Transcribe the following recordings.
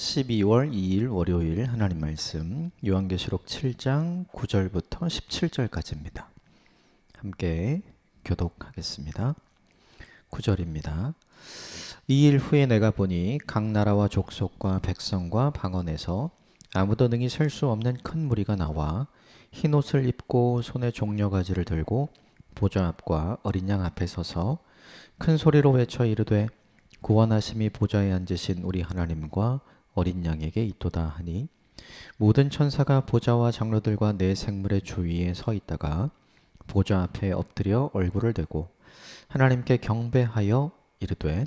12월 2일 월요일 하나님 말씀 요한계시록 7장 9절부터 17절까지입니다. 함께 교독하겠습니다. 9절입니다. 2일 후에 내가 보니 각 나라와 족속과 백성과 방언에서 아무도 능히 셀 수 없는 큰 무리가 나와 흰 옷을 입고 손에 종려가지를 들고 보좌 앞과 어린 양 앞에 서서 큰 소리로 외쳐 이르되 구원하심이 보좌에 앉으신 우리 하나님과 어린 양에게 있도다 하니 모든 천사가 보좌와 장로들과 네 생물의 주위에 서 있다가 보좌 앞에 엎드려 얼굴을 대고 하나님께 경배하여 이르되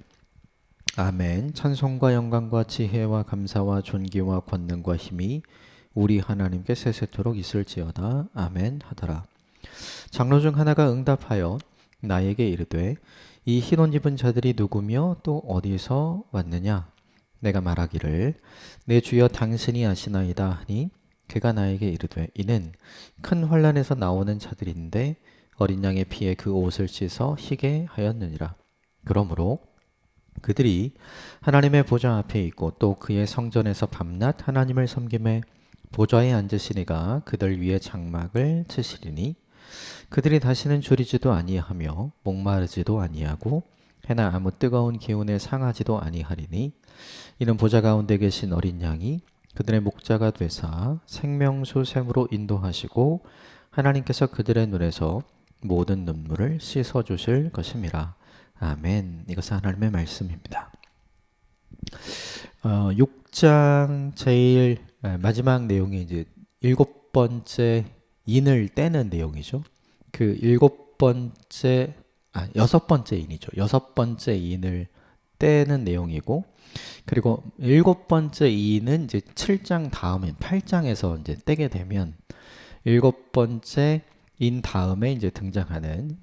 아멘. 찬송과 영광과 지혜와 감사와 존귀와 권능과 힘이 우리 하나님께 세세토록 있을지어다. 아멘 하더라. 장로 중 하나가 응답하여 나에게 이르되 이 흰 옷 입은 자들이 누구며 또 어디서 왔느냐? 내가 말하기를 내 주여 당신이 아시나이다 하니 그가 나에게 이르되 이는 큰 환난에서 나오는 자들인데 어린 양의 피에 그 옷을 씻어 희게 하였느니라. 그러므로 그들이 하나님의 보좌 앞에 있고 또 그의 성전에서 밤낮 하나님을 섬김에 보좌에 앉으시니가 그들 위에 장막을 치시리니 그들이 다시는 줄이지도 아니하며 목마르지도 아니하고 해나 아무 뜨거운 기운에 상하지도 아니하리니 이는 보좌 가운데 계신 어린 양이 그들의 목자가 되사 생명수 샘으로 인도하시고 하나님께서 그들의 눈에서 모든 눈물을 씻어 주실 것임이라. 아멘. 이것은 하나님의 말씀입니다. 6장 제일 마지막 내용이 이제 일곱 번째 인을 떼는 내용이죠. 그 여섯 번째 인이죠. 여섯 번째 인을 떼는 내용이고, 그리고 일곱 번째 인은 이제 7장 다음에 8장에서 이제 떼게 되면 일곱 번째 인 다음에 이제 등장하는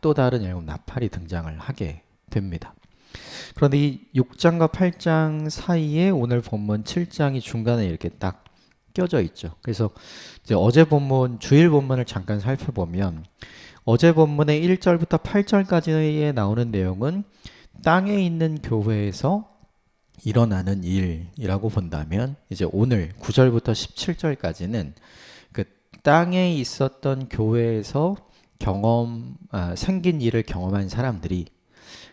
또 다른 일곱 나팔이 등장을 하게 됩니다. 그런데 이 6장과 8장 사이에 오늘 본문 7장이 중간에 이렇게 딱 껴져 있죠. 그래서 이제 어제 본문, 주일 본문을 잠깐 살펴보면 어제 본문의 1절부터 8절까지에 나오는 내용은 땅에 있는 교회에서 일어나는 일이라고 본다면 이제 오늘 9절부터 17절까지는 그 땅에 있었던 교회에서 생긴 일을 경험한 사람들이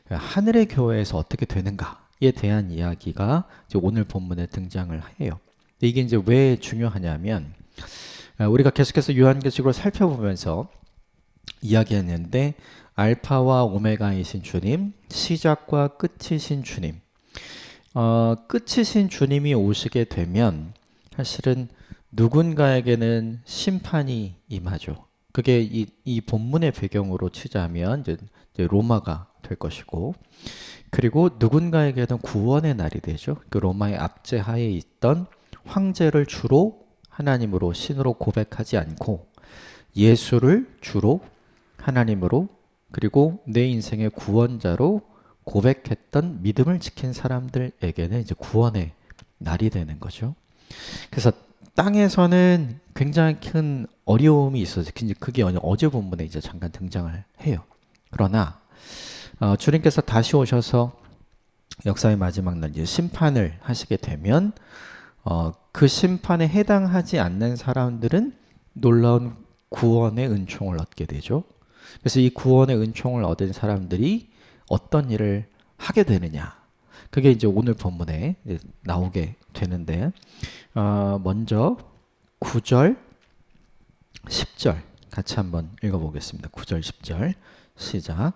하늘의 교회에서 어떻게 되는가에 대한 이야기가 이제 오늘 본문에 등장을 해요. 이게 이제 왜 중요하냐면 우리가 계속해서 요한계시록을 살펴보면서 이야기했는데 알파와 오메가이신 주님, 시작과 끝이신 주님, 끝이신 주님이 오시게 되면 사실은 누군가에게는 심판이 임하죠. 그게 이 본문의 배경으로 치자면 이제 로마가 될 것이고, 그리고 누군가에게는 구원의 날이 되죠. 그 로마의 압제하에 있던 황제를 주로 하나님으로 신으로 고백하지 않고 예수를 주로 하나님으로 그리고 내 인생의 구원자로 고백했던 믿음을 지킨 사람들에게는 이제 구원의 날이 되는 거죠. 그래서 땅에서는 굉장히 큰 어려움이 있어서 그게 어제 본문에 이제 잠깐 등장을 해요. 그러나 주님께서 다시 오셔서 역사의 마지막 날 이제 심판을 하시게 되면 그 심판에 해당하지 않는 사람들은 놀라운 구원의 은총을 얻게 되죠. 그래서 이 구원의 은총을 얻은 사람들이 어떤 일을 하게 되느냐, 그게 이제 오늘 본문에 이제 나오게 되는데 먼저 9절, 10절 같이 한번 읽어보겠습니다. 9절, 10절 시작.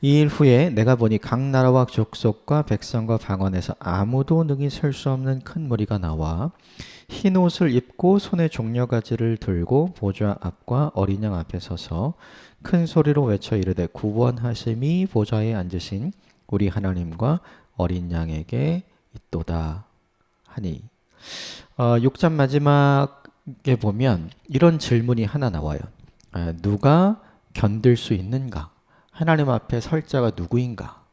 이 일 후에 내가 보니 각 나라와 족속과 백성과 방언에서 아무도 능히 설 수 없는 큰 무리가 나와 흰 옷을 입고 손에 종려가지를 들고 보좌 앞과 어린 양 앞에 서서 큰 소리로 외쳐 이르되 구원하심이 보좌에 앉으신 우리 하나님과 어린 양에게 있도다 하니 6장 마지막에 보면 이런 질문이 하나 나와요. 누가 견딜 수 있는가? 하나님 앞에 설 자가 누구인가?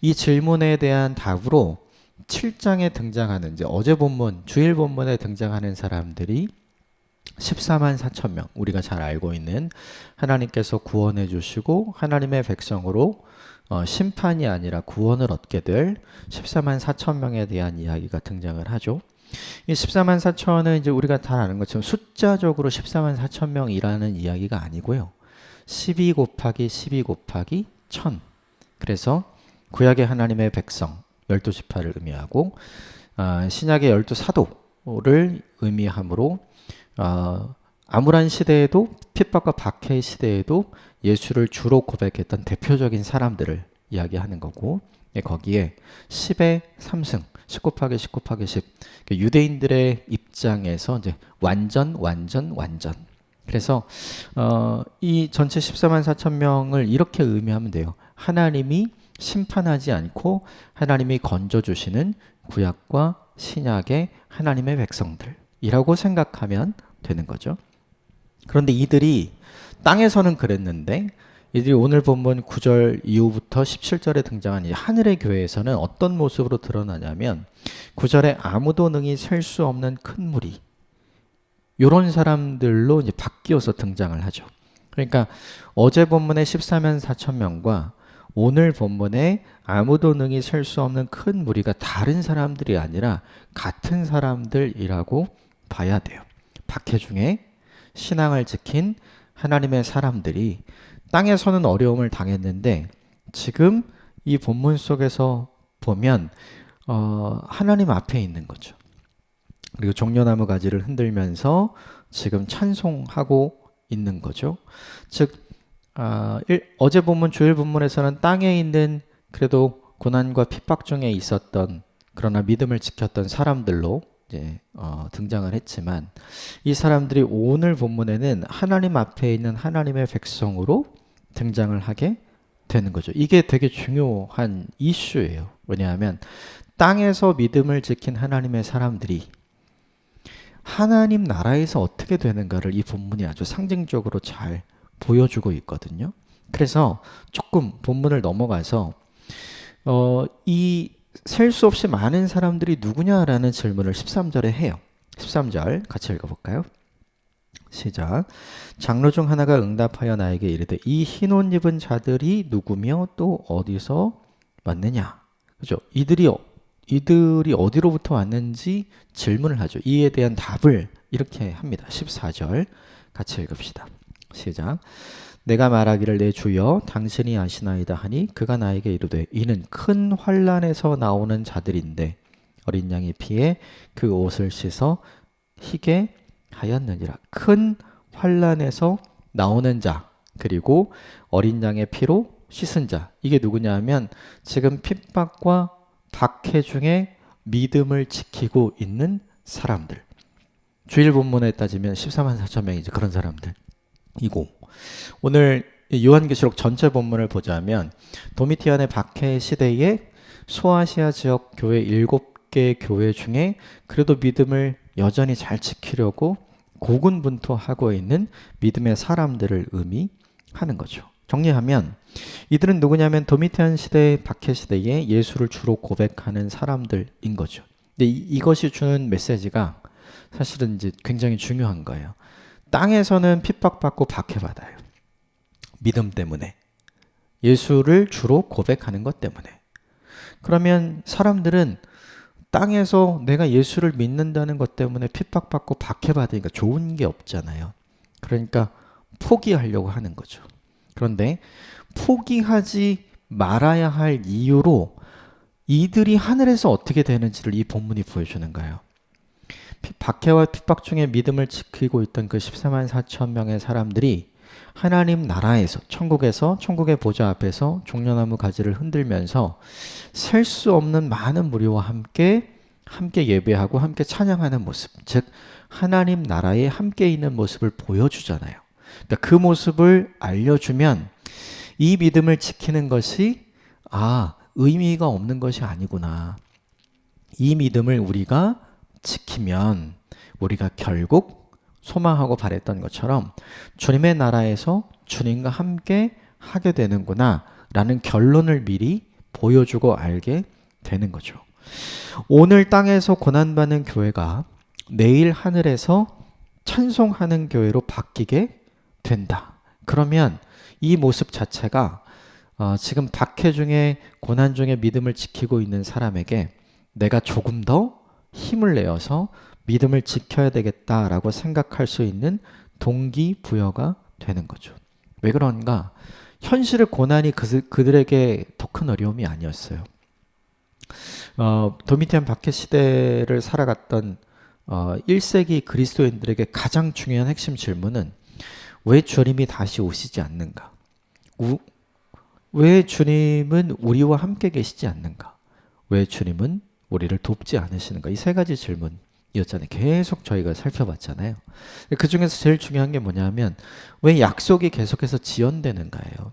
이 질문에 대한 답으로 7장에 등장하는 이제 어제 본문, 주일 본문에 등장하는 사람들이 14만 4천 명, 우리가 잘 알고 있는 하나님께서 구원해 주시고 하나님의 백성으로 심판이 아니라 구원을 얻게 될 14만 4천 명에 대한 이야기가 등장을 하죠. 이 14만 4천은 이제 우리가 다 아는 것처럼 숫자적으로 14만 4천 명이라는 이야기가 아니고요. 12 곱하기 12 곱하기 1000. 그래서 구약의 하나님의 백성 12지파를 의미하고 신약의 12사도를 의미하므로 암울한 시대에도 핍박과 박해의 시대에도 예수를 주로 고백했던 대표적인 사람들을 이야기하는 거고 거기에 10의 3승 10 곱하기 10 곱하기 10 유대인들의 입장에서 이제 완전 그래서 이 전체 14만 4천 명을 이렇게 의미하면 돼요. 하나님이 심판하지 않고 하나님이 건져주시는 구약과 신약의 하나님의 백성들이라고 생각하면 되는 거죠. 그런데 이들이 땅에서는 그랬는데 이들이 오늘 본문 9절 이후부터 17절에 등장한 이 하늘의 교회에서는 어떤 모습으로 드러나냐면 9절에 아무도 능히 셀 수 없는 큰 무리 이런 사람들로 이제 바뀌어서 등장을 하죠. 그러니까 어제 본문의 14만 4천 명과 오늘 본문에 아무도 능히 셀 수 없는 큰 무리가 다른 사람들이 아니라 같은 사람들이라고 봐야 돼요. 박해 중에 신앙을 지킨 하나님의 사람들이 땅에서는 어려움을 당했는데 지금 이 본문 속에서 보면 하나님 앞에 있는 거죠. 그리고 종려나무 가지를 흔들면서 지금 찬송하고 있는 거죠. 즉 어제 본문 주일 본문에서는 땅에 있는 그래도 고난과 핍박 중에 있었던 그러나 믿음을 지켰던 사람들로 이제 등장을 했지만 이 사람들이 오늘 본문에는 하나님 앞에 있는 하나님의 백성으로 등장을 하게 되는 거죠. 이게 되게 중요한 이슈예요. 왜냐하면 땅에서 믿음을 지킨 하나님의 사람들이 하나님 나라에서 어떻게 되는가를 이 본문이 아주 상징적으로 잘 보여주고 있거든요. 그래서 조금 본문을 넘어가서 이 셀 수 없이 많은 사람들이 누구냐라는 질문을 13절에 해요. 13절 같이 읽어볼까요? 시작. 장로 중 하나가 응답하여 나에게 이르되 이 흰 옷 입은 자들이 누구며 또 어디서 왔느냐. 그죠? 이들이 어디로부터 왔는지 질문을 하죠. 이에 대한 답을 이렇게 합니다. 14절 같이 읽읍시다. 시작. 내가 말하기를 내 주여 당신이 아시나이다 하니 그가 나에게 이르되 이는 큰 환난에서 나오는 자들인데 어린 양의 피에 그 옷을 씻어 희게 하였느니라. 큰 환난에서 나오는 자 그리고 어린 양의 피로 씻은 자 이게 누구냐 하면 지금 핍박과 박해 중에 믿음을 지키고 있는 사람들. 주일 본문에 따지면 14만 4천 명이죠. 그런 사람들이고 오늘 요한계시록 전체 본문을 보자면 도미티안의 박해 시대에 소아시아 지역 교회 7개 교회 중에 그래도 믿음을 여전히 잘 지키려고 고군분투하고 있는 믿음의 사람들을 의미하는 거죠. 정리하면 이들은 누구냐면 도미티안 시대, 박해 시대에 예수를 주로 고백하는 사람들인 거죠. 근데 이것이 주는 메시지가 사실은 이제 굉장히 중요한 거예요. 땅에서는 핍박받고 박해받아요. 믿음 때문에. 예수를 주로 고백하는 것 때문에. 그러면 사람들은 땅에서 내가 예수를 믿는다는 것 때문에 핍박받고 박해받으니까 좋은 게 없잖아요. 그러니까 포기하려고 하는 거죠. 그런데 포기하지 말아야 할 이유로 이들이 하늘에서 어떻게 되는지를 이 본문이 보여주는 거예요. 박해와 핍박 중에 믿음을 지키고 있던 그 14만 4천 명의 사람들이 하나님 나라에서 천국에서 천국의 보좌 앞에서 종려나무 가지를 흔들면서 셀 수 없는 많은 무리와 함께 예배하고 함께 찬양하는 모습, 즉 하나님 나라에 함께 있는 모습을 보여주잖아요. 그러니까 그 모습을 알려주면 이 믿음을 지키는 것이 의미가 없는 것이 아니구나. 이 믿음을 우리가 지키면 우리가 결국 소망하고 바랬던 것처럼 주님의 나라에서 주님과 함께 하게 되는구나 라는 결론을 미리 보여주고 알게 되는 거죠. 오늘 땅에서 고난받는 교회가 내일 하늘에서 찬송하는 교회로 바뀌게 된다. 그러면 이 모습 자체가 지금 박해 중에 고난 중에 믿음을 지키고 있는 사람에게 내가 조금 더 힘을 내어서 믿음을 지켜야 되겠다라고 생각할 수 있는 동기부여가 되는 거죠. 왜 그런가? 현실의 고난이 그들에게 더 큰 어려움이 아니었어요. 도미티안 박해 시대를 살아갔던 1세기 그리스도인들에게 가장 중요한 핵심 질문은 왜 주님이 다시 오시지 않는가? 왜 주님은 우리와 함께 계시지 않는가? 왜 주님은 우리를 돕지 않으시는가? 이 세 가지 질문이었잖아요. 계속 저희가 살펴봤잖아요. 그 중에서 제일 중요한 게 뭐냐면 왜 약속이 계속해서 지연되는가예요.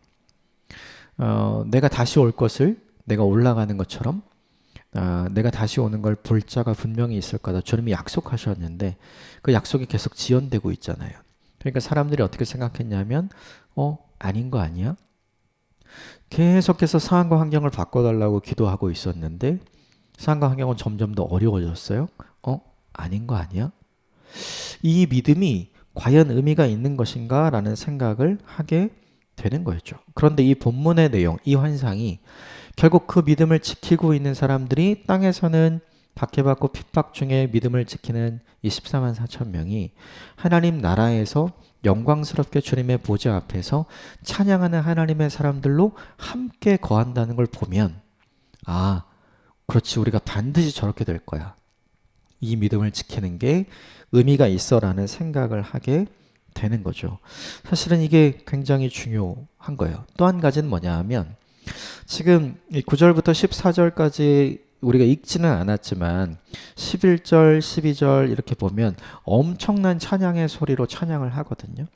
내가 다시 올 것을 내가 올라가는 것처럼 내가 다시 오는 걸 볼 자가 분명히 있을 거다. 주님이 약속하셨는데 그 약속이 계속 지연되고 있잖아요. 그러니까 사람들이 어떻게 생각했냐면 아닌 거 아니야? 계속해서 상황과 환경을 바꿔달라고 기도하고 있었는데 상황과 환경은 점점 더 어려워졌어요. 아닌 거 아니야? 이 믿음이 과연 의미가 있는 것인가? 라는 생각을 하게 되는 거였죠. 그런데 이 본문의 내용, 이 환상이 결국 그 믿음을 지키고 있는 사람들이 땅에서는 박해받고 핍박 중에 믿음을 지키는 이 14만 4천 명이 하나님 나라에서 영광스럽게 주님의 보좌 앞에서 찬양하는 하나님의 사람들로 함께 거한다는 걸 보면 그렇지, 우리가 반드시 저렇게 될 거야. 이 믿음을 지키는 게 의미가 있어라는 생각을 하게 되는 거죠. 사실은 이게 굉장히 중요한 거예요. 또 한 가지는 뭐냐 하면 지금 9절부터 14절까지 우리가 읽지는 않았지만 11절, 12절 이렇게 보면 엄청난 찬양의 소리로 찬양을 하거든요.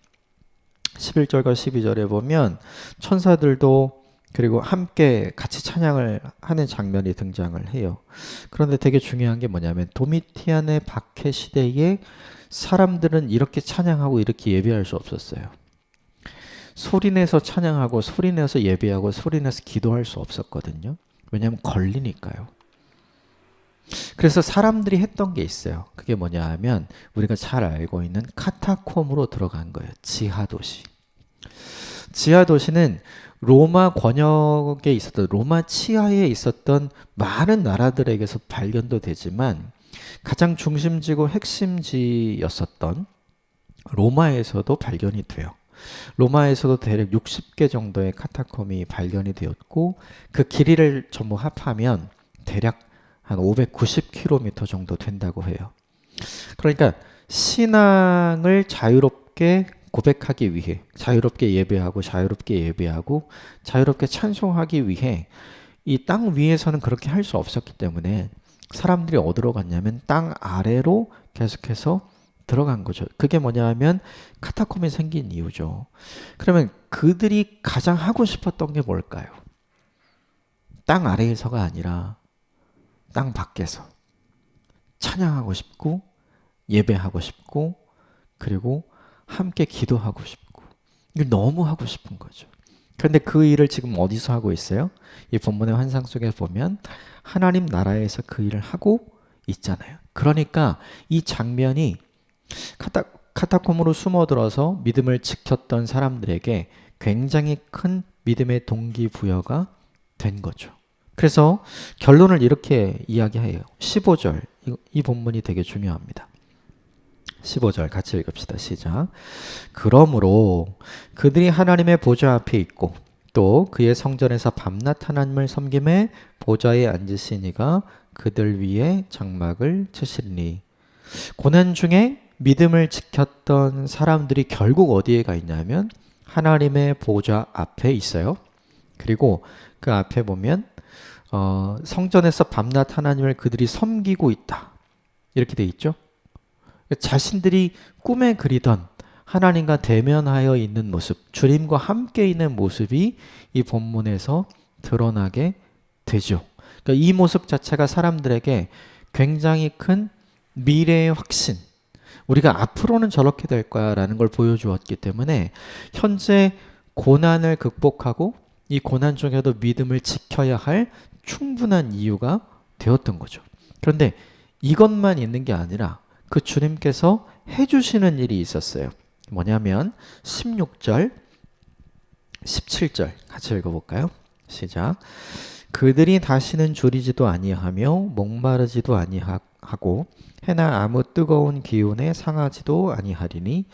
11절과 12절에 보면 천사들도 그리고 함께 같이 찬양을 하는 장면이 등장을 해요. 그런데 되게 중요한 게 뭐냐면 도미티안의 박해 시대에 사람들은 이렇게 찬양하고 이렇게 예배할 수 없었어요. 소리내서 찬양하고 소리내서 예배하고 소리내서 기도할 수 없었거든요. 왜냐하면 걸리니까요. 그래서 사람들이 했던 게 있어요. 그게 뭐냐 하면 우리가 잘 알고 있는 카타콤으로 들어간 거예요. 지하도시. 지하도시는 로마 권역에 있었던, 로마 치하에 있었던 많은 나라들에게서 발견도 되지만 가장 중심지고 핵심지였었던 로마에서도 발견이 돼요. 로마에서도 대략 60개 정도의 카타콤이 발견이 되었고 그 길이를 전부 합하면 대략 한 590km 정도 된다고 해요. 그러니까 신앙을 자유롭게 고백하기 위해 자유롭게 예배하고 자유롭게 찬송하기 위해 이 땅 위에서는 그렇게 할 수 없었기 때문에 사람들이 어디로 갔냐면 땅 아래로 계속해서 들어간 거죠. 그게 뭐냐 하면 카타콤이 생긴 이유죠. 그러면 그들이 가장 하고 싶었던 게 뭘까요? 땅 아래에서가 아니라 땅 밖에서 찬양하고 싶고 예배하고 싶고 그리고 함께 기도하고 싶고 이걸 너무 하고 싶은 거죠. 그런데 그 일을 지금 어디서 하고 있어요? 이 본문의 환상 속에 보면 하나님 나라에서 그 일을 하고 있잖아요. 그러니까 이 장면이 카타콤으로 숨어들어서 믿음을 지켰던 사람들에게 굉장히 큰 믿음의 동기부여가 된 거죠. 그래서 결론을 이렇게 이야기해요. 15절, 이 본문이 되게 중요합니다. 15절 같이 읽읍시다. 시작. 그러므로 그들이 하나님의 보좌 앞에 있고 또 그의 성전에서 밤낮 하나님을 섬김에 보좌에 앉으신 이가 그들 위에 장막을 치시리니. 고난 중에 믿음을 지켰던 사람들이 결국 어디에 가 있냐면 하나님의 보좌 앞에 있어요. 그리고 그 앞에 보면 성전에서 밤낮 하나님을 그들이 섬기고 있다. 이렇게 돼 있죠. 자신들이 꿈에 그리던 하나님과 대면하여 있는 모습, 주님과 함께 있는 모습이 이 본문에서 드러나게 되죠. 그러니까 이 모습 자체가 사람들에게 굉장히 큰 미래의 확신, 우리가 앞으로는 저렇게 될 거야 라는 걸 보여주었기 때문에 현재 고난을 극복하고 이 고난 중에도 믿음을 지켜야 할 충분한 이유가 되었던 거죠. 그런데 이것만 있는 게 아니라 그 주님께서 해주시는 일이 있었어요. 뭐냐면 16절, 17절 같이 읽어볼까요? 시작. 그들이 다시는 졸이지도 아니하며 목마르지도 아니하고 해나 아무 뜨거운 기운에 상하지도 아니하리니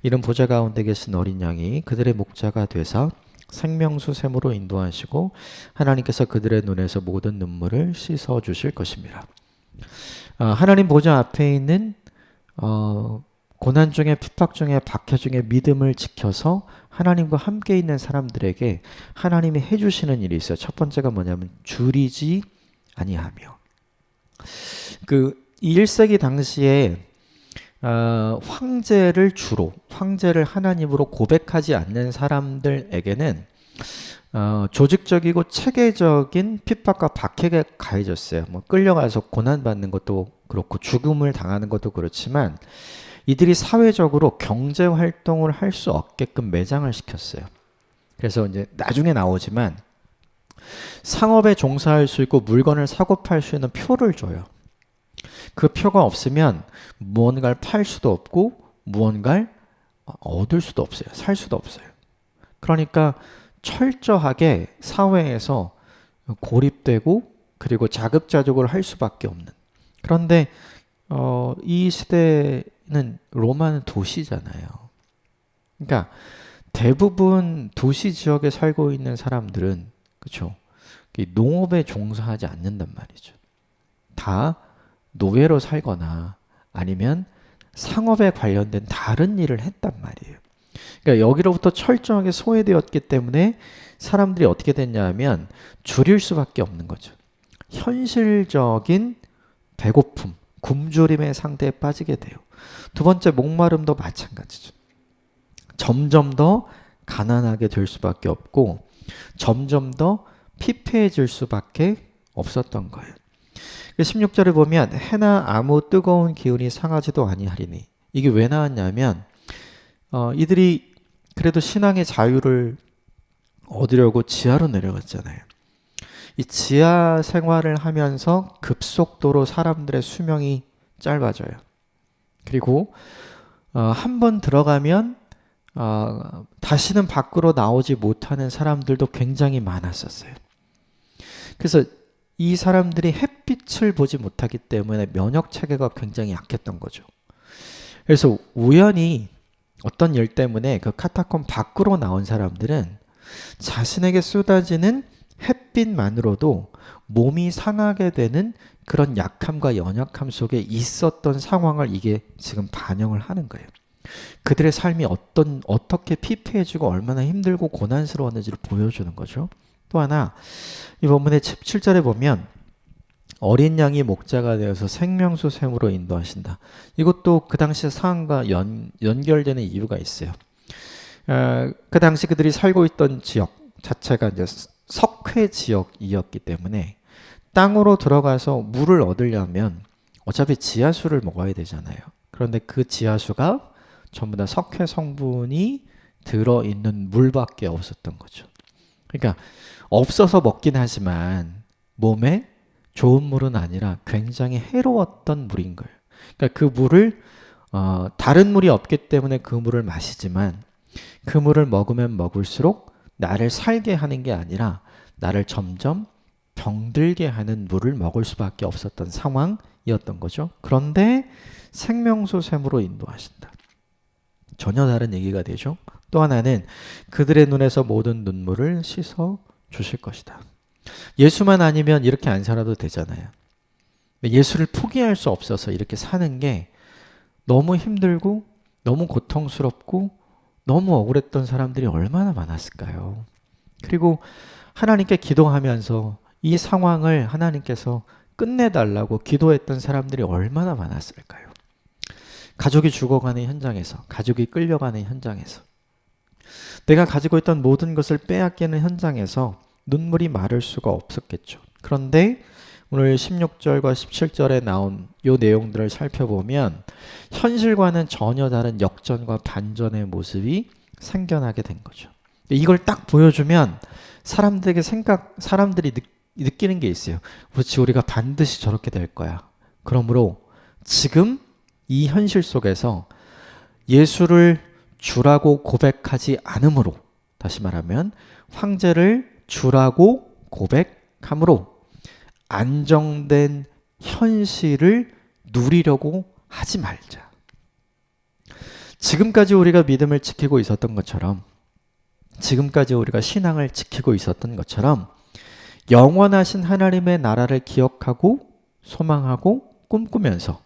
이는 보좌 가운데 계신 어린 양이 그들의 목자가 되사 생명수 샘으로 인도하시고 하나님께서 그들의 눈에서 모든 눈물을 씻어 주실 것입니다. 하나님 보좌 앞에 있는 고난 중에 핍박 중에 박해 중에 믿음을 지켜서 하나님과 함께 있는 사람들에게 하나님이 해주시는 일이 있어요. 첫 번째가 뭐냐면 줄이지 아니하며. 그 1세기 당시에 황제를 하나님으로 고백하지 않는 사람들에게는 조직적이고 체계적인 핍박과 박해가 가해졌어요. 뭐 끌려가서 고난받는 것도 그렇고 죽음을 당하는 것도 그렇지만 이들이 사회적으로 경제 활동을 할 수 없게끔 매장을 시켰어요. 그래서 이제 나중에 나오지만 상업에 종사할 수 있고 물건을 사고 팔 수 있는 표를 줘요. 그 표가 없으면 무언가를 팔 수도 없고 무언가를 얻을 수도 없어요. 살 수도 없어요. 그러니까 철저하게 사회에서 고립되고 그리고 자급자족을 할 수밖에 없는. 그런데 이 시대는 로마는 도시잖아요. 그러니까 대부분 도시 지역에 살고 있는 사람들은 그렇죠. 농업에 종사하지 않는단 말이죠. 다 노예로 살거나 아니면 상업에 관련된 다른 일을 했단 말이에요. 그러니까 여기로부터 철저하게 소외되었기 때문에 사람들이 어떻게 됐냐 하면 줄일 수밖에 없는 거죠. 현실적인 배고픔, 굶주림의 상태에 빠지게 돼요. 두 번째, 목마름도 마찬가지죠. 점점 더 가난하게 될 수밖에 없고 점점 더 피폐해질 수밖에 없었던 거예요. 16절을 보면 해나 아무 뜨거운 기운이 상하지도 아니하리니 이게 왜 나왔냐면 이들이 그래도 신앙의 자유를 얻으려고 지하로 내려갔잖아요. 이 지하 생활을 하면서 급속도로 사람들의 수명이 짧아져요. 그리고 한 번 들어가면 다시는 밖으로 나오지 못하는 사람들도 굉장히 많았었어요. 그래서 이 사람들이 햇빛을 보지 못하기 때문에 면역 체계가 굉장히 약했던 거죠. 그래서 우연히 어떤 일 때문에 그 카타콤 밖으로 나온 사람들은 자신에게 쏟아지는 햇빛만으로도 몸이 상하게 되는 그런 약함과 연약함 속에 있었던 상황을 이게 지금 반영을 하는 거예요. 그들의 삶이 어떻게 피폐해지고 얼마나 힘들고 고난스러웠는지를 보여주는 거죠. 또 하나 이 본문의 17절에 보면 어린 양이 목자가 되어서 생명수 샘으로 인도하신다. 이것도 그 당시 상황과 연결되는 이유가 있어요. 그 당시 그들이 살고 있던 지역 자체가 이제 석회 지역이었기 때문에 땅으로 들어가서 물을 얻으려면 어차피 지하수를 먹어야 되잖아요. 그런데 그 지하수가 전부 다 석회 성분이 들어있는 물밖에 없었던 거죠. 그러니까 없어서 먹긴 하지만 몸에 좋은 물은 아니라 굉장히 해로웠던 물인 거예요. 그러니까 그 물을 다른 물이 없기 때문에 그 물을 마시지만 그 물을 먹으면 먹을수록 나를 살게 하는 게 아니라 나를 점점 병들게 하는 물을 먹을 수밖에 없었던 상황이었던 거죠. 그런데 생명수 샘으로 인도하신다. 전혀 다른 얘기가 되죠. 또 하나는 그들의 눈에서 모든 눈물을 씻어 주실 것이다. 예수만 아니면 이렇게 안 살아도 되잖아요. 예수를 포기할 수 없어서 이렇게 사는 게 너무 힘들고 너무 고통스럽고 너무 억울했던 사람들이 얼마나 많았을까요? 그리고 하나님께 기도하면서 이 상황을 하나님께서 끝내달라고 기도했던 사람들이 얼마나 많았을까요? 가족이 죽어가는 현장에서, 가족이 끌려가는 현장에서, 내가 가지고 있던 모든 것을 빼앗기는 현장에서 눈물이 마를 수가 없었겠죠. 그런데 오늘 16절과 17절에 나온 이 내용들을 살펴보면 현실과는 전혀 다른 역전과 반전의 모습이 생겨나게 된 거죠. 이걸 딱 보여주면 사람들이 느끼는 게 있어요. 그렇지, 우리가 반드시 저렇게 될 거야. 그러므로 지금 이 현실 속에서 예수를 주라고 고백하지 않으므로, 다시 말하면 황제를 주라고 고백함으로 안정된 현실을 누리려고 하지 말자. 지금까지 우리가 믿음을 지키고 있었던 것처럼, 지금까지 우리가 신앙을 지키고 있었던 것처럼 영원하신 하나님의 나라를 기억하고 소망하고 꿈꾸면서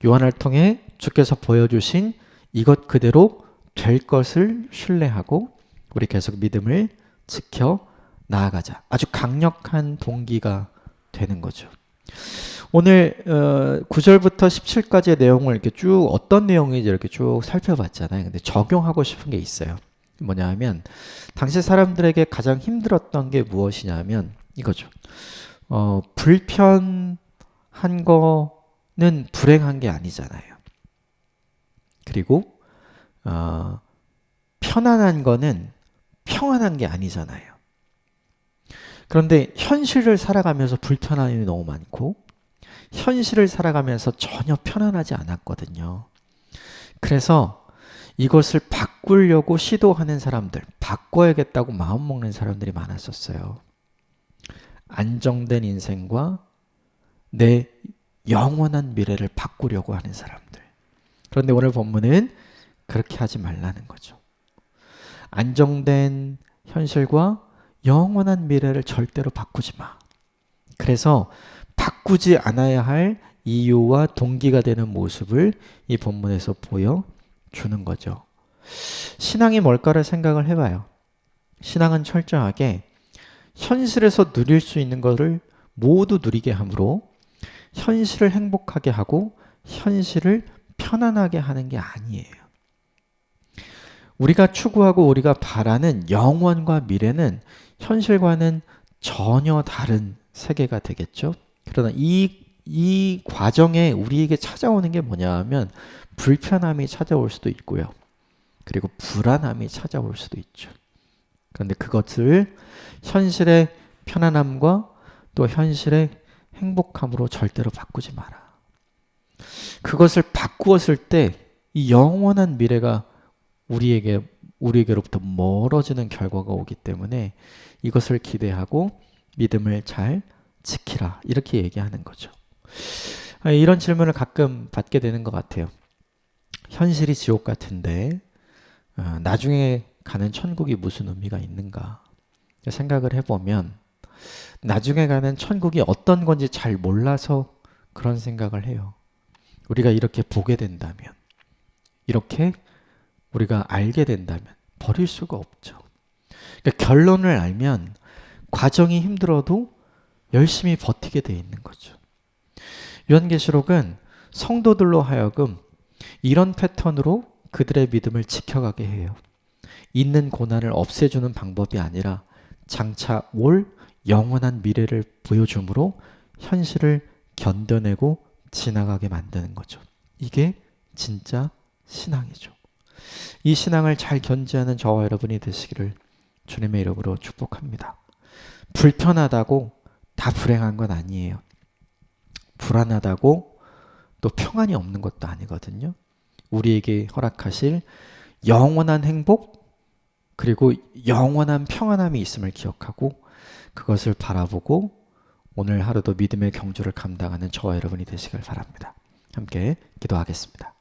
요한을 통해 주께서 보여주신 이것 그대로 될 것을 신뢰하고 우리 계속 믿음을 지켜 나아가자. 아주 강력한 동기가 되는 거죠. 오늘 9절부터 17까지의 내용을 이렇게 쭉 어떤 내용인지 이렇게 쭉 살펴봤잖아요. 근데 적용하고 싶은 게 있어요. 뭐냐 하면 당시 사람들에게 가장 힘들었던 게 무엇이냐면 이거죠. 불편한 거는 불행한 게 아니잖아요. 그리고 편안한 거는 평안한 게 아니잖아요. 그런데 현실을 살아가면서 불편함이 너무 많고 현실을 살아가면서 전혀 편안하지 않았거든요. 그래서 이것을 바꾸려고 시도하는 사람들, 바꿔야겠다고 마음먹는 사람들이 많았었어요. 안정된 인생과 내 영원한 미래를 바꾸려고 하는 사람들. 그런데 오늘 본문은 그렇게 하지 말라는 거죠. 안정된 현실과 영원한 미래를 절대로 바꾸지 마. 그래서 바꾸지 않아야 할 이유와 동기가 되는 모습을 이 본문에서 보여주는 거죠. 신앙이 뭘까를 생각을 해봐요. 신앙은 철저하게 현실에서 누릴 수 있는 것을 모두 누리게 함으로 현실을 행복하게 하고 현실을 편안하게 하는 게 아니에요. 우리가 추구하고 우리가 바라는 영원과 미래는 현실과는 전혀 다른 세계가 되겠죠. 그러나 이 과정에 우리에게 찾아오는 게 뭐냐 하면 불편함이 찾아올 수도 있고요. 그리고 불안함이 찾아올 수도 있죠. 그런데 그것을 현실의 편안함과 또 현실의 행복함으로 절대로 바꾸지 마라. 그것을 바꾸었을 때 이 영원한 미래가 우리에게로부터 멀어지는 결과가 오기 때문에 이것을 기대하고 믿음을 잘 지키라. 이렇게 얘기하는 거죠. 이런 질문을 가끔 받게 되는 것 같아요. 현실이 지옥 같은데 나중에 가는 천국이 무슨 의미가 있는가? 생각을 해보면 나중에 가는 천국이 어떤 건지 잘 몰라서 그런 생각을 해요. 우리가 이렇게 보게 된다면, 이렇게 우리가 알게 된다면 버릴 수가 없죠. 그러니까 결론을 알면 과정이 힘들어도 열심히 버티게 돼 있는 거죠. 요한계시록은 성도들로 하여금 이런 패턴으로 그들의 믿음을 지켜가게 해요. 있는 고난을 없애주는 방법이 아니라 장차 올 영원한 미래를 보여줌으로 현실을 견뎌내고 지나가게 만드는 거죠. 이게 진짜 신앙이죠. 이 신앙을 잘 견지하는 저와 여러분이 되시기를 주님의 이름으로 축복합니다. 불편하다고 다 불행한 건 아니에요. 불안하다고 또 평안이 없는 것도 아니거든요. 우리에게 허락하실 영원한 행복 그리고 영원한 평안함이 있음을 기억하고 그것을 바라보고 오늘 하루도 믿음의 경주를 감당하는 저와 여러분이 되시길 바랍니다. 함께 기도하겠습니다.